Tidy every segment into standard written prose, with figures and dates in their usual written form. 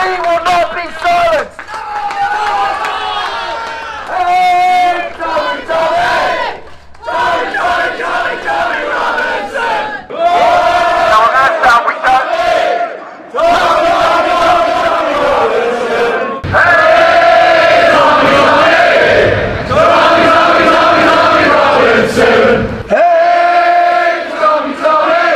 We will not be silenced! Hey, Tommy, Tommy! Tommy, Tommy, Tommy, Tommy Robinson! No, that's how we done it! Tommy, Tommy, Tommy, Tommy Robinson! Hey, Tommy, Tommy! Tommy, Tommy, Tommy, Tommy Robinson! Hey, Tommy, Tommy!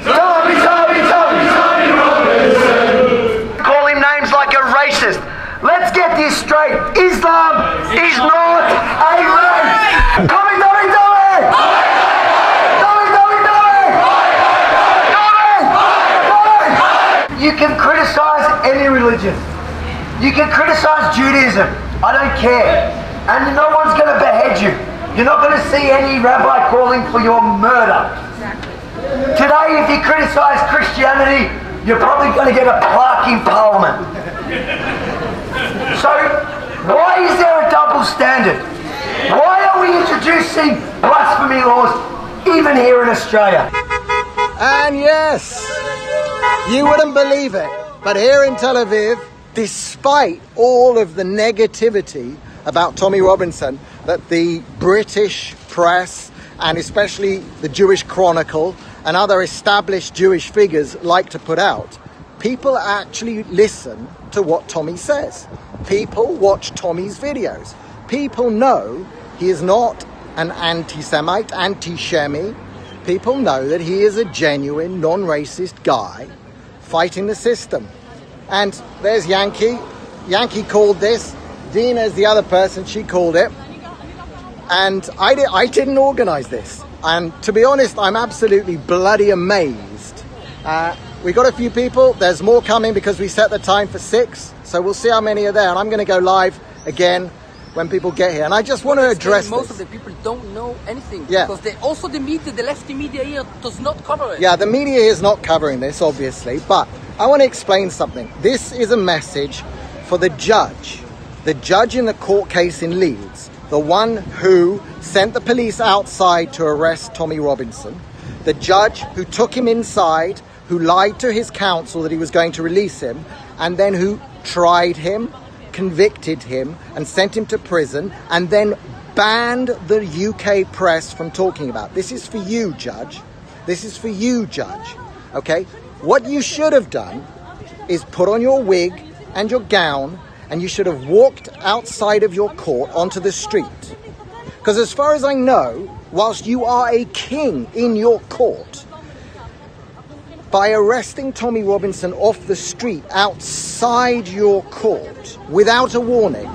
Tommy, Tommy, Tommy, Tommy Robinson! Call him names like a racist. Let's get this straight. Islam is not a race. Tommy, Tommy, Tommy! Tommy, Tommy, Tommy! Tommy! You can criticize any religion. You can criticize Judaism. I don't care. And no one's going to behead you. You're not going to see any rabbi calling for your murder. Today, if you criticize Christianity, you're probably going to get a plaque in Parliament. So, why is there a double standard? Why are we introducing blasphemy laws even here in Australia? And yes, you wouldn't believe it, but here in Tel Aviv, despite all of the negativity about Tommy Robinson that the British press and especially the Jewish Chronicle and other established Jewish figures like to put out, people actually listen to what Tommy says. People watch Tommy's videos. People know he is not an anti-Semite, anti-Shemi. People know that he is a genuine, non-racist guy fighting the system. And there's Yankee. Yankee called this. Dina is the other person, she called it. And I didn't organise this. And to be honest, I'm absolutely bloody amazed. We got a few people. There's more coming because we set the time for 6. So we'll see how many are there. And I'm going to go live again when people get here. And I just want to address most this. of the people don't know anything. Yeah. Because also the media, the lefty media here does not cover it. Yeah, the media is not covering this, obviously. But I want to explain something. This is a message for the judge. The judge in the court case in Leeds. The one who sent the police outside to arrest Tommy Robinson. The judge who took him inside, who lied to his counsel that he was going to release him, and then who tried him, convicted him, and sent him to prison, and then banned the UK press from talking about. This is for you, Judge. This is for you, Judge. Okay? What you should have done is put on your wig and your gown, and you should have walked outside of your court onto the street. Because as far as I know, whilst you are a king in your court, by arresting Tommy Robinson off the street outside your court without a warning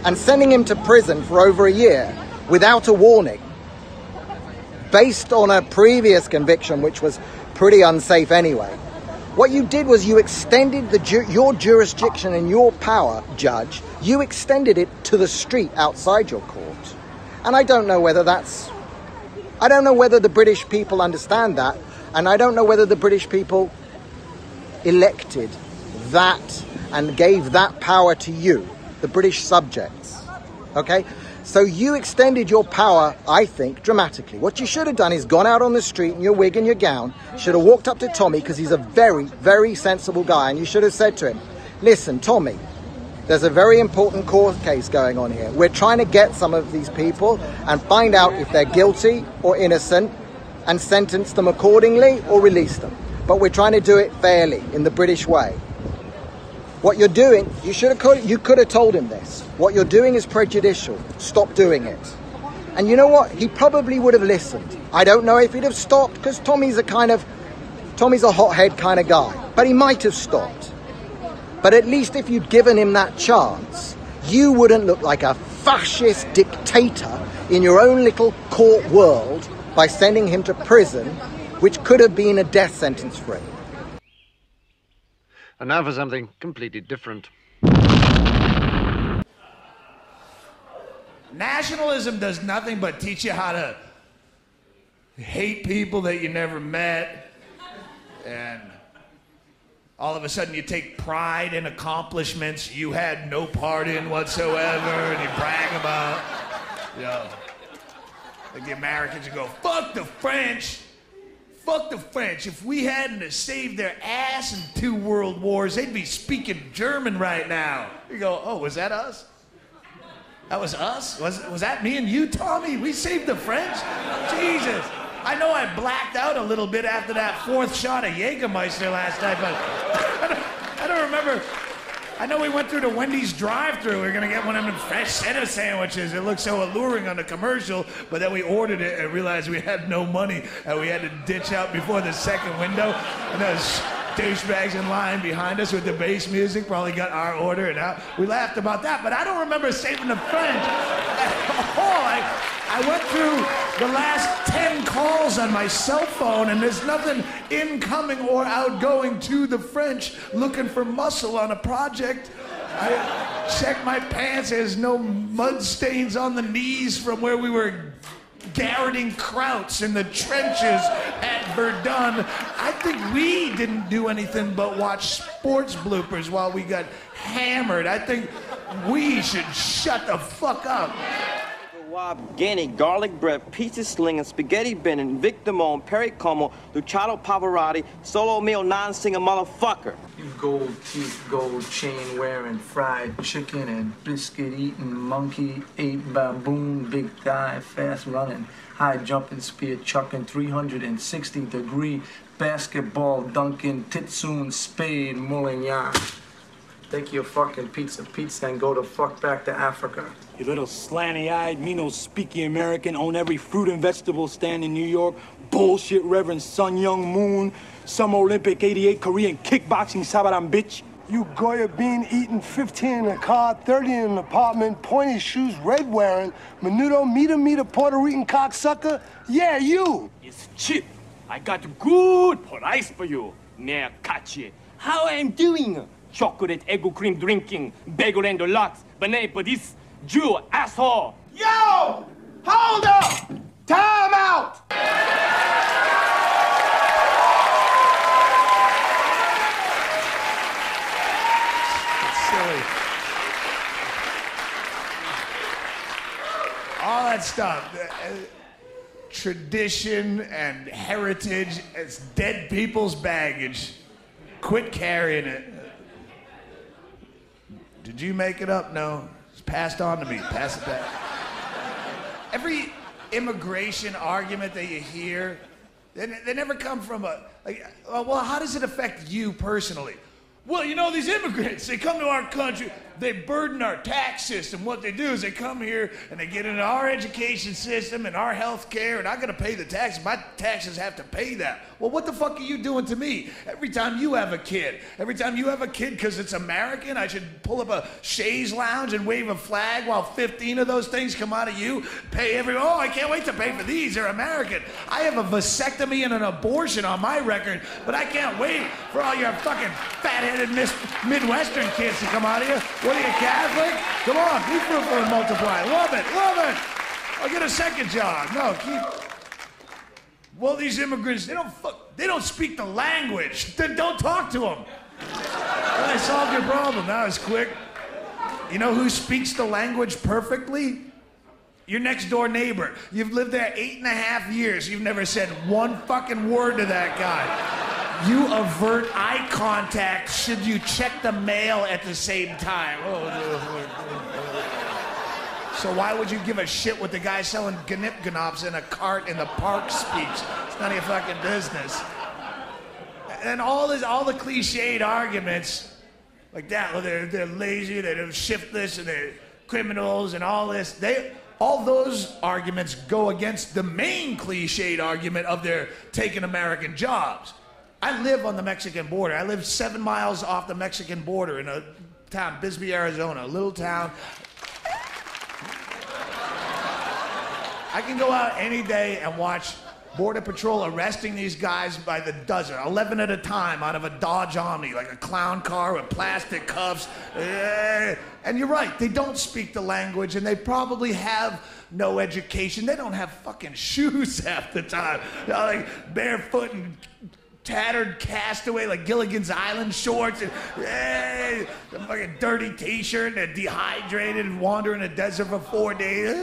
and sending him to prison for over a year without a warning, based on a previous conviction which was pretty unsafe anyway, what you did was you extended your jurisdiction and your power, Judge, you extended it to the street outside your court. And I don't know whether the British people understand that. And I don't know whether the British people elected that and gave that power to you, the British subjects. Okay? So you extended your power, I think, dramatically. What you should have done is gone out on the street in your wig and your gown, should have walked up to Tommy, because he's a very, very sensible guy, and you should have said to him, listen, Tommy, there's a very important court case going on here. We're trying to get some of these people and find out if they're guilty or innocent, and sentence them accordingly or release them. But we're trying to do it fairly, in the British way. What you're doing, you could have told him this. What you're doing is prejudicial. Stop doing it. And you know what? He probably would have listened. I don't know if he'd have stopped, because Tommy's a hothead kind of guy. But he might have stopped. But at least if you'd given him that chance, you wouldn't look like a fascist dictator in your own little court world, by sending him to prison, which could have been a death sentence for him. And now for something completely different. Nationalism does nothing but teach you how to hate people that you never met, and all of a sudden you take pride in accomplishments you had no part in whatsoever, and you brag about, you know, like the Americans, you go, fuck the French, fuck the French. If we hadn't have saved their ass in 2 world wars, they'd be speaking German right now. You go, oh, was that us? That was us? Was that me and you, Tommy? We saved the French? Jesus. I know I blacked out a little bit after that 4th shot of Jägermeister last night, but I don't remember. I know we went through the Wendy's drive-thru. We were gonna get one of them fresh cheddar sandwiches. It looked so alluring on the commercial, but then we ordered it and realized we had no money and we had to ditch out before the second window. And those douchebags in line behind us with the bass music probably got our order and out. We laughed about that, but I don't remember saving the French at all. I went through the last 10 calls on my cell phone and there's nothing incoming or outgoing to the French looking for muscle on a project. I checked my pants, there's no mud stains on the knees from where we were garroting krauts in the trenches at Verdun. I think we didn't do anything but watch sports bloopers while we got hammered. I think we should shut the fuck up. Guinea, garlic bread, pizza sling, and spaghetti bending, Victimone, Perry Como, Luciano Pavarotti, solo meal, non-singer motherfucker. You gold teeth, gold chain wearing, fried chicken and biscuit eating, monkey ate baboon, big thigh, fast running, high jumping, spear chucking, 360-degree basketball dunking, titsoon, spade, Moulignan. Take your fucking pizza and go the fuck back to Africa. You little slanty-eyed, me no speaky American, own every fruit and vegetable stand in New York, bullshit Reverend Sun Young Moon, Summer Olympic 88 Korean kickboxing Sabaram bitch. You Goya bean eating, 15 in a car, 30 in an apartment, pointy shoes, red wearing, menudo, meter, Puerto Rican cocksucker. Yeah, you. It's cheap. I got good price for you. Mayor Kachi. How I'm doing? Chocolate egg cream drinking, bagel and lots, banana for this Jew asshole. Yo! Hold up! Time out! It's silly. All that stuff. Tradition and heritage, it's dead people's baggage. Quit carrying it. Did you make it up? No. It's passed on to me. Pass it back. Every immigration argument that you hear, they never come from a, like, well, how does it affect you personally? Well, you know, these immigrants, they come to our country, they burden our tax system. What they do is they come here and they get into our education system and our health care, and I gotta pay the taxes. My taxes have to pay that. Well, what the fuck are you doing to me? Every time you have a kid, because it's American, I should pull up a chaise lounge and wave a flag while 15 of those things come out of you, oh, I can't wait to pay for these, they're American. I have a vasectomy and an abortion on my record, but I can't wait for all your fucking fat-headed Midwestern kids to come out of here. What are you, Catholic? Come on, be fruitful and multiply. Love it. I'll get a second job. No, well, these immigrants, they don't speak the language. Then don't talk to them. Well, I solved your problem. That was quick. You know who speaks the language perfectly? Your next door neighbor. You've lived there 8.5 years. You've never said one fucking word to that guy. You avert eye contact should you check the mail at the same time. So why would you give a shit what the guy selling gnip-gnops in a cart in the park speaks? It's none of your fucking business. And all the cliched arguments like that, well, they're lazy, they're shiftless, and they're criminals, and all this. All those arguments go against the main cliched argument of they're taking American jobs. I live on the Mexican border. I live 7 miles off the Mexican border in a town, Bisbee, Arizona, a little town. I can go out any day and watch Border Patrol arresting these guys by the dozen, 11 at a time out of a Dodge Omni, like a clown car with plastic cuffs. And you're right, they don't speak the language and they probably have no education. They don't have fucking shoes half the time. They're like barefoot and tattered castaway like Gilligan's Island shorts and a fucking dirty t-shirt and dehydrated and wander in the desert for 4 days.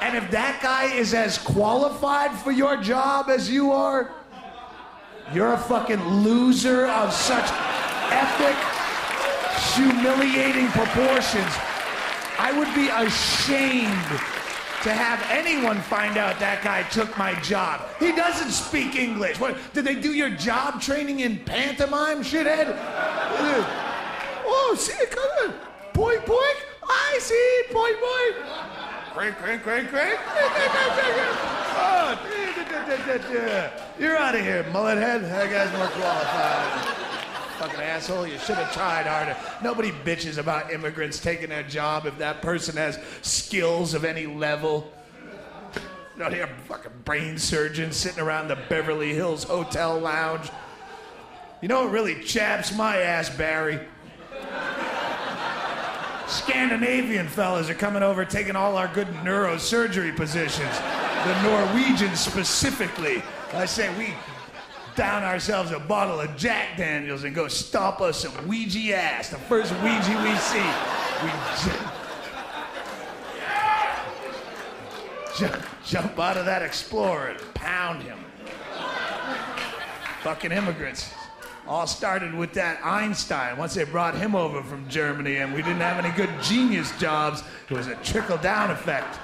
And if that guy is as qualified for your job as you are, you're a fucking loser of such epic, humiliating proportions. I would be ashamed to have anyone find out that guy took my job. He doesn't speak English. What, did they do your job training in pantomime, shithead? Oh, see it coming. Boink, boink. I see it. Boink, boink. Crank, crank, crank, crank. Oh, you're out of here, mullet head. That guy's more qualified. Fucking asshole, you should have tried harder. Nobody bitches about immigrants taking their job if that person has skills of any level. You don't hear fucking brain surgeons sitting around the Beverly Hills Hotel lounge. You know what really chaps my ass, Barry? Scandinavian fellas are coming over taking all our good neurosurgery positions. The Norwegians specifically. I say we down ourselves a bottle of Jack Daniels and go stomp us some Ouija ass. The first Ouija we see, we jump out of that Explorer and pound him. Fucking immigrants. All started with that Einstein. Once they brought him over from Germany and we didn't have any good genius jobs, it was a trickle-down effect.